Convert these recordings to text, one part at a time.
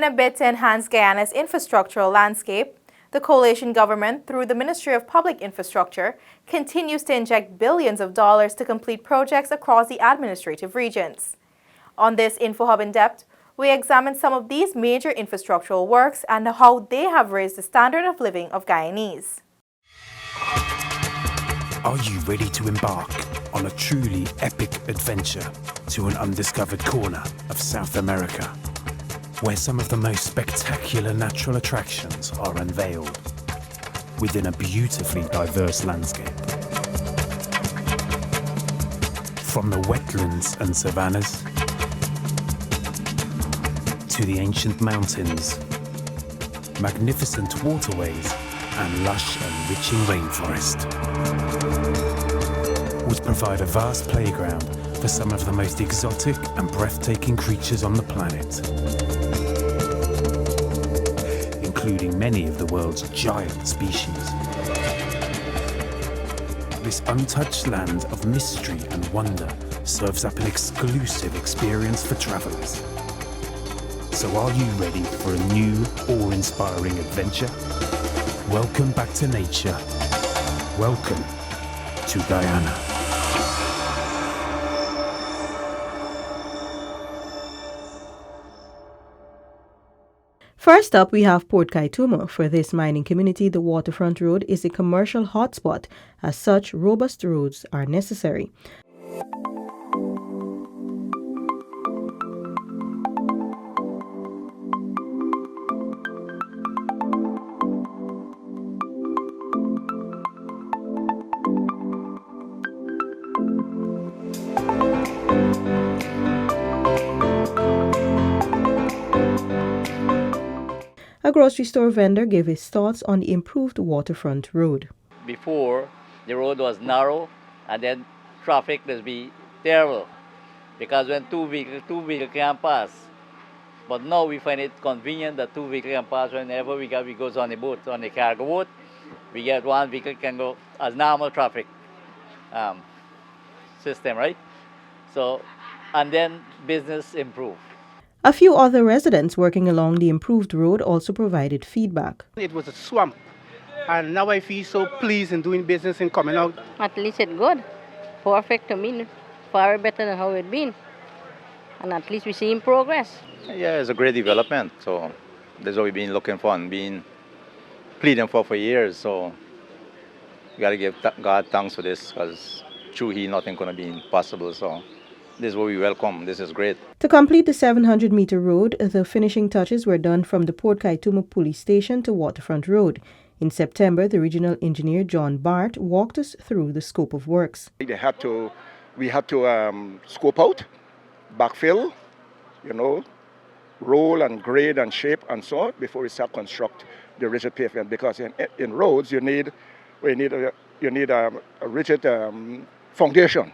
a bid to enhance Guyana's infrastructural landscape, the coalition government, through the Ministry of Public Infrastructure, continues to inject billions of dollars to complete projects across the administrative regions. On this InfoHub Indepth, we examine some of these major infrastructural works and how they have raised the standard of living of Guyanese. Are you ready to embark on a truly epic adventure to an undiscovered corner of South America, where some of the most spectacular natural attractions are unveiled within a beautifully diverse landscape? From the wetlands and savannas to the ancient mountains, magnificent waterways and lush enriching rainforest would provide a vast playground for some of the most exotic and breathtaking creatures on the planet, including many of the world's giant species. This untouched land of mystery and wonder serves up an exclusive experience for travelers. So are you ready for a new, awe-inspiring adventure? Welcome back to nature. Welcome to Guyana. First up, we have Port Kaitumo. For this mining community, the waterfront road is a commercial hotspot. As such, robust roads are necessary. A grocery store vendor gave his thoughts on the improved waterfront road. Before, the road was narrow and then traffic would be terrible because when two vehicles can pass. But now we find it convenient that two vehicles can pass whenever we goes on the boat, on the cargo boat. We get one vehicle can go as normal traffic system, right? So, and then business improve. A few other residents working along the improved road also provided feedback. It was a swamp, and now I feel so pleased in doing business and coming out. At least it's good. Perfect to me, far better than how it been. And at least we see in progress. Yeah, it's a great development. So that's what we've been looking for and been pleading for years. So we got to give God thanks for this because through He, nothing going to be impossible. So this is what we welcome. This is great. To complete the 700-meter road, the finishing touches were done from the Port Kaitumo Police Station to Waterfront Road. In September, the regional engineer John Bart walked us through the scope of works. We had to scope out, backfill, roll and grade and shape and so on before we start construct the rigid pavement. Because in roads you need a rigid foundation.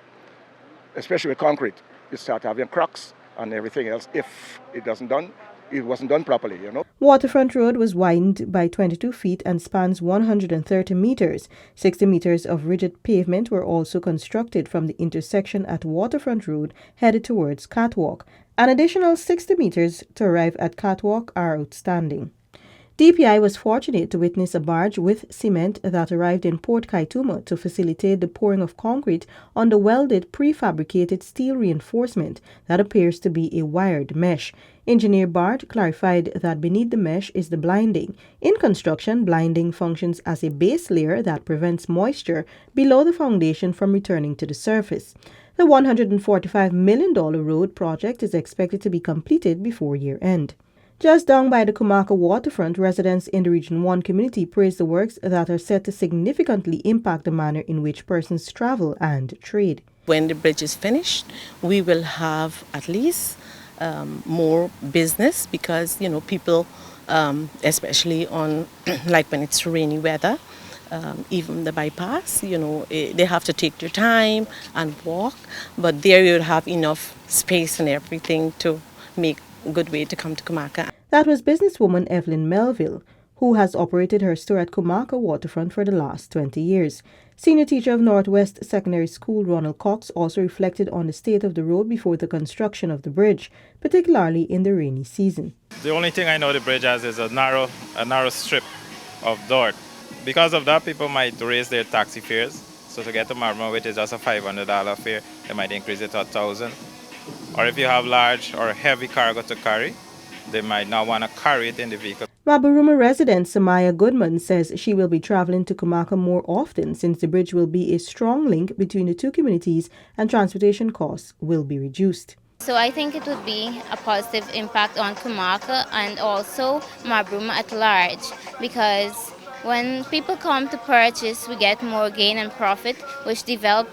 Especially with concrete, you start having cracks and everything else if it wasn't done properly, Waterfront Road was widened by 22 feet and spans 130 meters. 60 meters of rigid pavement were also constructed from the intersection at Waterfront Road headed towards Catwalk. An additional 60 meters to arrive at Catwalk are outstanding. DPI was fortunate to witness a barge with cement that arrived in Port Kaitumo to facilitate the pouring of concrete on the welded prefabricated steel reinforcement that appears to be a wired mesh. Engineer Bart clarified that beneath the mesh is the blinding. In construction, blinding functions as a base layer that prevents moisture below the foundation from returning to the surface. The $145 million road project is expected to be completed before year-end. Just down by the Kumaka waterfront, residents in the Region 1 community praise the works that are set to significantly impact the manner in which persons travel and trade. When the bridge is finished, we will have at least more business because, people, especially on, like when it's rainy weather, even the bypass, they have to take their time and walk, but there you'll have enough space and everything to make a good way to come to Kumaka. That was businesswoman Evelyn Melville, who has operated her store at Kumaka Waterfront for the last 20 years. Senior teacher of Northwest Secondary School Ronald Cox also reflected on the state of the road before the construction of the bridge, particularly in the rainy season. The only thing I know the bridge has is a narrow strip of dirt. Because of that, people might raise their taxi fares. So to get to Marmor, which is just a $500 fare, they might increase it to $1,000. Or if you have large or heavy cargo to carry, they might not want to carry it in the vehicle. Mabaruma resident Samaya Goodman says she will be traveling to Kumaka more often since the bridge will be a strong link between the two communities and transportation costs will be reduced. So I think it would be a positive impact on Kumaka and also Mabaruma at large, because when people come to purchase, we get more gain and profit, which develops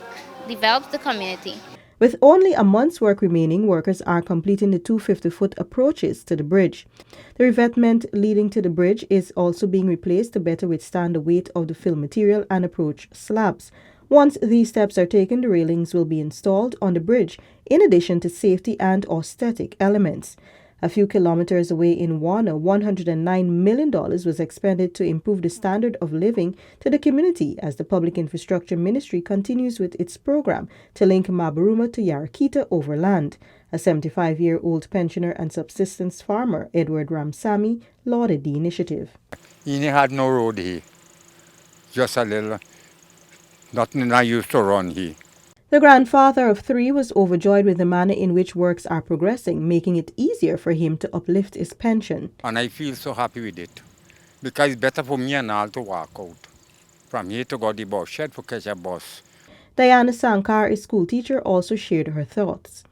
the community. With only a month's work remaining, workers are completing the 250-foot approaches to the bridge. The revetment leading to the bridge is also being replaced to better withstand the weight of the fill material and approach slabs. Once these steps are taken, the railings will be installed on the bridge, in addition to safety and aesthetic elements. A few kilometers away in Wana, $109 million was expended to improve the standard of living to the community as the Public Infrastructure Ministry continues with its program to link Mabaruma to Yarakita overland. A 75-year-old pensioner and subsistence farmer, Edward Ramsamy, lauded the initiative. He had no road here, just a little, nothing I used to run here. The grandfather of 3 was overjoyed with the manner in which works are progressing, making it easier for him to uplift his pension. And I feel so happy with it, because it's better for me and all to walk out. From here to go to the bus shed for catch a bus. Diana Sankar, a school teacher, also shared her thoughts.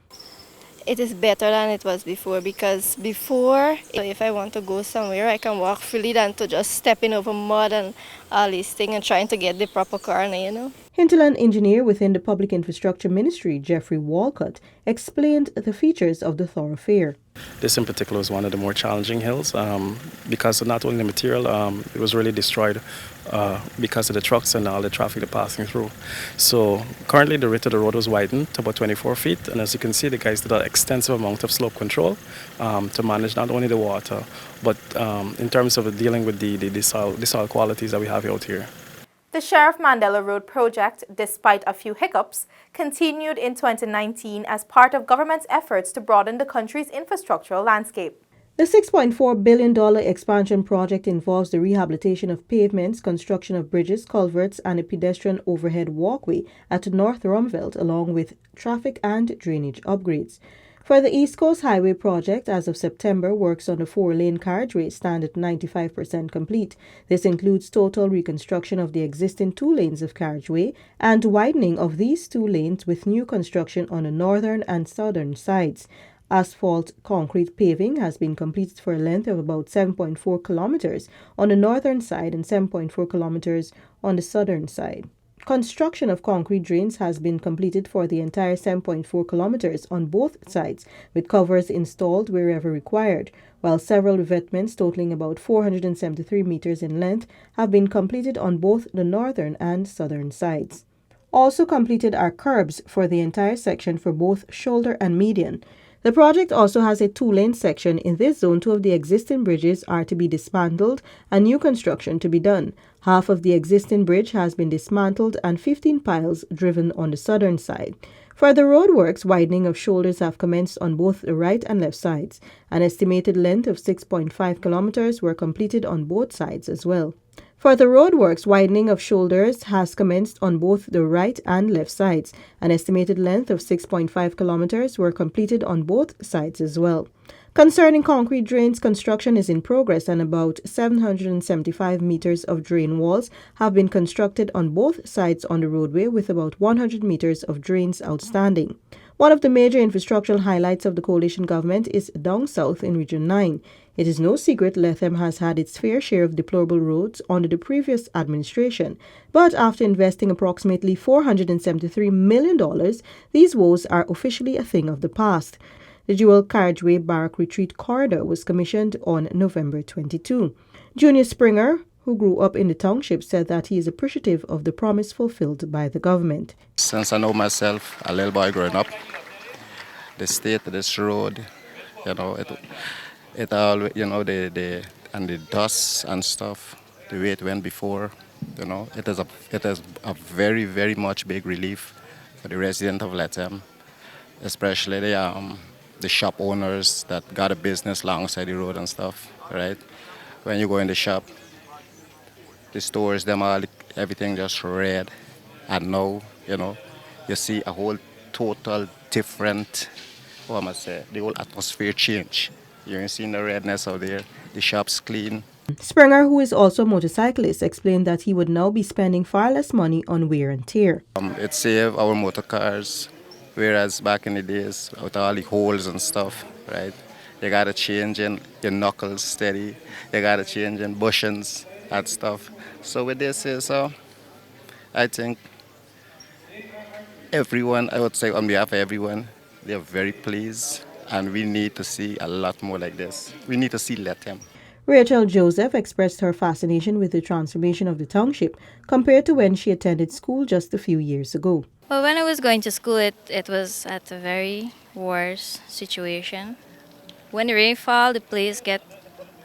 It is better than it was before, because before, if I want to go somewhere, I can walk freely than to just stepping over mud and all these things and trying to get the proper car, you know. Hinterland engineer within the Public Infrastructure Ministry, Jeffrey Walcott, explained the features of the thoroughfare. This in particular was one of the more challenging hills because not only the material, it was really destroyed because of the trucks and all the traffic that passing through. So currently the width of the road was widened to about 24 feet, and as you can see, the guys did an extensive amount of slope control to manage not only the water, but in terms of dealing with the soil qualities that we have out here. The Sheriff Mandela Road project, despite a few hiccups, continued in 2019 as part of government's efforts to broaden the country's infrastructural landscape. The $6.4 billion expansion project involves the rehabilitation of pavements, construction of bridges, culverts, and a pedestrian overhead walkway at North Rumveld, along with traffic and drainage upgrades. For the East Coast Highway project, as of September, works on the 4-lane carriageway stand at 95% complete. This includes total reconstruction of the existing 2 lanes of carriageway and widening of these 2 lanes with new construction on the northern and southern sides. Asphalt concrete paving has been completed for a length of about 7.4 kilometers on the northern side and 7.4 kilometers on the southern side. Construction of concrete drains has been completed for the entire 7.4 kilometers on both sides, with covers installed wherever required, while several revetments totaling about 473 meters in length have been completed on both the northern and southern sides. Also completed are curbs for the entire section for both shoulder and median. The project also has a 2-lane section. In this zone, 2 of the existing bridges are to be dismantled and new construction to be done. Half of the existing bridge has been dismantled and 15 piles driven on the southern side. For the roadworks, widening of shoulders have commenced on both the right and left sides. An estimated length of 6.5 kilometers were completed on both sides as well. For the roadworks, widening of shoulders has commenced on both the right and left sides. An estimated length of 6.5 kilometers were completed on both sides as well. Concerning concrete drains, construction is in progress and about 775 meters of drain walls have been constructed on both sides on the roadway, with about 100 meters of drains outstanding. One of the major infrastructural highlights of the coalition government is down south in Region 9. It is no secret Letham has had its fair share of deplorable roads under the previous administration, but after investing approximately $473 million, these woes are officially a thing of the past. The dual carriageway Barrack Retreat corridor was commissioned on November 22. Junior Springer, who grew up in the township, said that he is appreciative of the promise fulfilled by the government. Since I know myself, a little boy growing up, the state of this road, it all, the and the dust and stuff, the way it went before, it is a very, very much big relief for the resident of Letham, especially the shop owners that got a business alongside the road and stuff, right? When you go in the shop, the stores, them all, everything just red. And now, you see a whole total different, what am I say, the whole atmosphere change. You ain't seen the redness out there, the shops clean. Springer, who is also a motorcyclist, explained that he would now be spending far less money on wear and tear. It saved our motor cars, whereas back in the days, with all the holes and stuff, right? You gotta change in your knuckles steady, you gotta change in bushings and stuff. So with this, I think everyone, I would say on behalf of everyone, they're very pleased, and we need to see a lot more like this. We need to see Letham. Rachel Joseph expressed her fascination with the transformation of the township compared to when she attended school just a few years ago. Well, when I was going to school, it was at a very worse situation. When the rain falls, the place get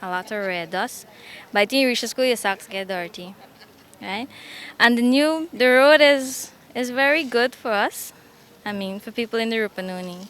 a lot of red dust. By the time you reach the school, your socks get dirty, right? And the road is very good for us. I mean, for people in the Rupanuni,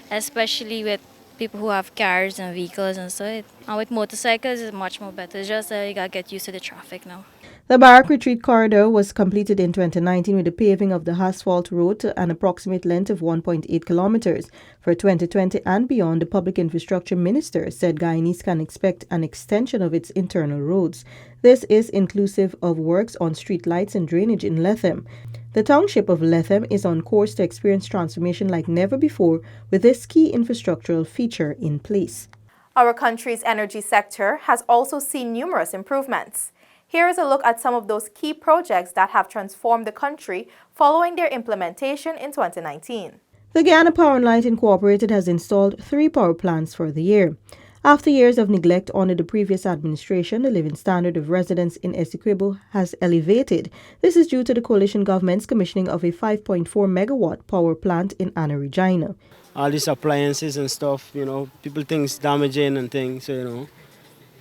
especially with people who have cars and vehicles and so. And with motorcycles, it's much more better. It's just you gotta get used to the traffic now. The Barrack Retreat Corridor was completed in 2019 with the paving of the asphalt road to an approximate length of 1.8 kilometers. For 2020 and beyond, the Public Infrastructure Minister said Guyanese can expect an extension of its internal roads. This is inclusive of works on street lights and drainage in Letham. The township of Letham is on course to experience transformation like never before with this key infrastructural feature in place. Our country's energy sector has also seen numerous improvements. Here is a look at some of those key projects that have transformed the country following their implementation in 2019. The Guyana Power and Light Incorporated has installed 3 power plants for the year. After years of neglect under the previous administration, the living standard of residents in Essequibo has elevated. This is due to the coalition government's commissioning of a 5.4 megawatt power plant in Anna Regina. All these appliances and stuff, people think it's damaging and things, so,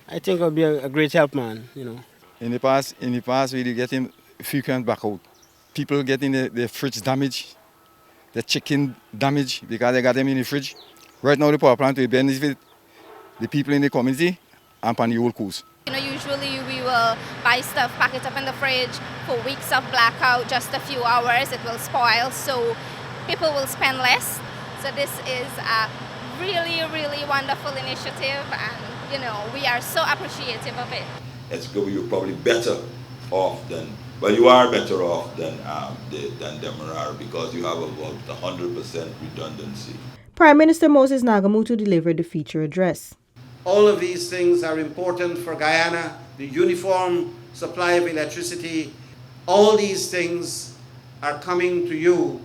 I think it'll be a great help, man, In the past, we were getting frequent blackout. People getting their fridge damaged, the chicken damaged because they got them in the fridge. Right now, the power plant will benefit the people in the community and on the whole coast. Usually we will buy stuff, pack it up in the fridge for weeks of blackout, just a few hours, it will spoil, so people will spend less. So this is a really, really wonderful initiative, and we are so appreciative of it. You're probably better off than, well, you are better off than Demerara because you have about 100% redundancy. Prime Minister Moses Nagamutu delivered the feature address. All of these things are important for Guyana, the uniform supply of electricity. All these things are coming to you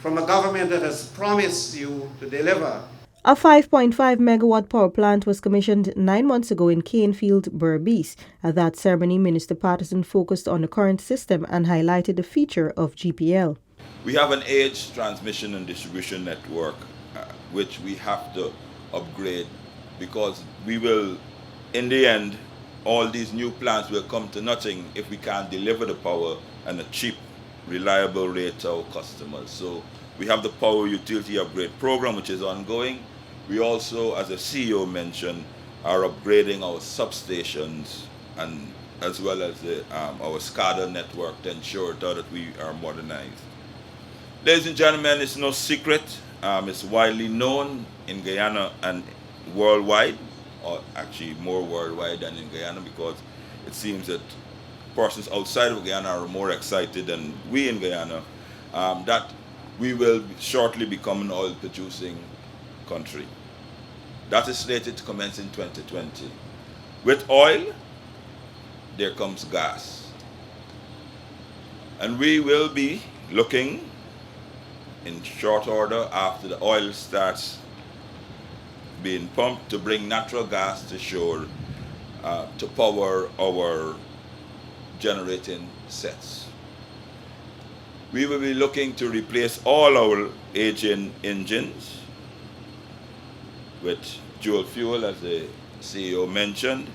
from a government that has promised you to deliver. A 5.5 megawatt power plant was commissioned 9 months ago in Canefield, Berbice. At that ceremony, Minister Patterson focused on the current system and highlighted the feature of GPL. We have an aged transmission and distribution network which we have to upgrade because we will, in the end, all these new plants will come to nothing if we can't deliver the power at a cheap, reliable rate to our customers. So we have the Power Utility Upgrade Program, which is ongoing. We also, as the CEO mentioned, are upgrading our substations and as well as our SCADA network to ensure that we are modernized. Ladies and gentlemen, it's no secret. It's widely known in Guyana and worldwide, or actually more worldwide than in Guyana, because it seems that persons outside of Guyana are more excited than we in Guyana, that we will shortly become an oil-producing country. That is slated to commence in 2020. With oil, there comes gas. And we will be looking in short order after the oil starts being pumped to bring natural gas to shore to power our generating sets. We will be looking to replace all our aging engines with dual fuel, as the CEO mentioned,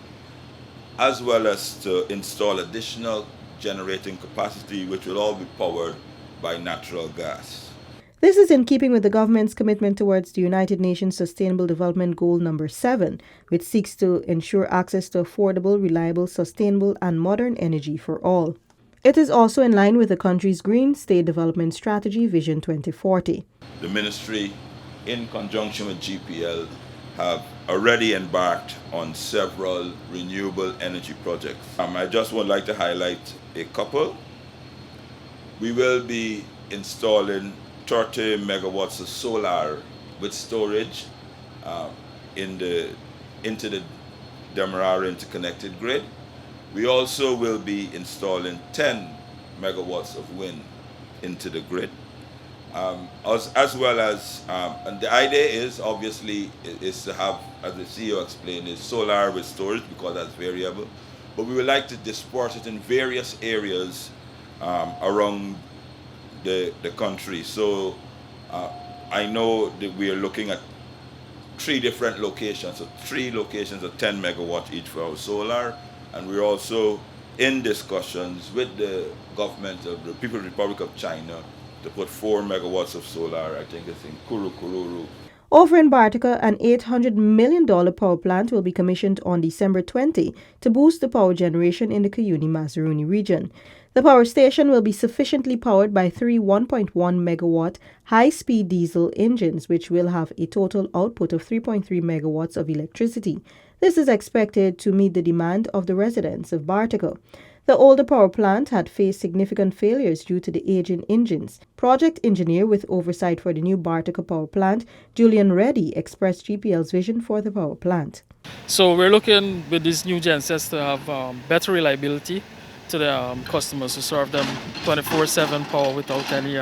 as well as to install additional generating capacity, which will all be powered by natural gas. This is in keeping with the government's commitment towards the United Nations Sustainable Development Goal number 7, which seeks to ensure access to affordable, reliable, sustainable, and modern energy for all. It is also in line with the country's Green State Development Strategy Vision 2040. The ministry, in conjunction with GPL, have already embarked on several renewable energy projects. I just would like to highlight a couple. We will be installing 30 megawatts of solar with storage into the Demerara interconnected grid. We also will be installing 10 megawatts of wind into the grid. As well as, and the idea is obviously is to have, as the CEO explained, is solar with storage because that's variable. But we would like to disperse it in various areas around the country. So I know that we are looking at 3 different locations, so 3 locations of 10 megawatt each for our solar, and we're also in discussions with the government of the People's Republic of China to put 4 megawatts of solar, I think it's in Kurukururu. Over in Bartica, an $800 million power plant will be commissioned on December 20 to boost the power generation in the Cuyuni-Mazaruni region. The power station will be sufficiently powered by 3 1.1 megawatt high-speed diesel engines, which will have a total output of 3.3 megawatts of electricity. This is expected to meet the demand of the residents of Bartica. The older power plant had faced significant failures due to the aging engines. Project engineer with oversight for the new Bartica power plant, Julian Reddy, expressed GPL's vision for the power plant. So we're looking with these new gensets to have better reliability to the customers, to serve them 24/7 power without any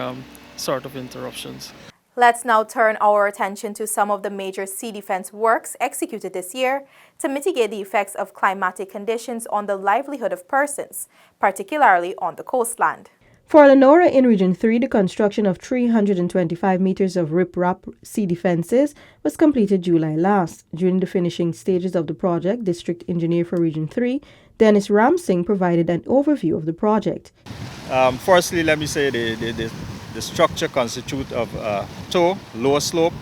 sort of interruptions. Let's now turn our attention to some of the major sea defense works executed this year to mitigate the effects of climatic conditions on the livelihood of persons, particularly on the coastland. For Lenora in Region 3, the construction of 325 meters of riprap sea defenses was completed July last. During the finishing stages of the project, District Engineer for Region 3, Dennis Ramsing, provided an overview of the project. Firstly, let me say the structure constitutes of a toe, lower slope,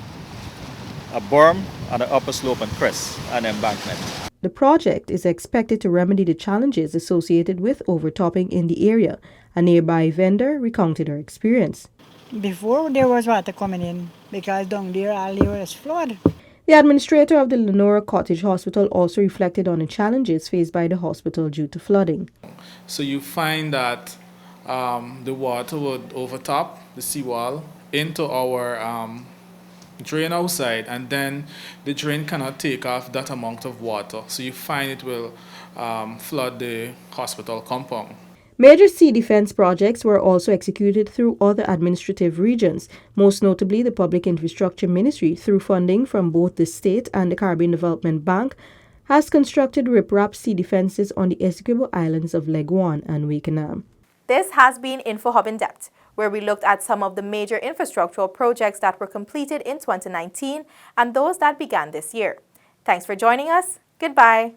a berm, and an upper slope and crest, and embankment. The project is expected to remedy the challenges associated with overtopping in the area. A nearby vendor recounted her experience. Before there was water coming in because down there all there was flood. The administrator of the Lenora Cottage Hospital also reflected on the challenges faced by the hospital due to flooding. So you find that the water would overtop the seawall into our drain outside, and then the drain cannot take off that amount of water. So you find it will flood the hospital compound. Major sea defense projects were also executed through other administrative regions, most notably the Public Infrastructure Ministry, through funding from both the state and the Caribbean Development Bank, has constructed riprap sea defenses on the Essequibo Islands of Leguan and Wakenham. This has been InfoHub in Depth, where we looked at some of the major infrastructural projects that were completed in 2019 and those that began this year. Thanks for joining us. Goodbye.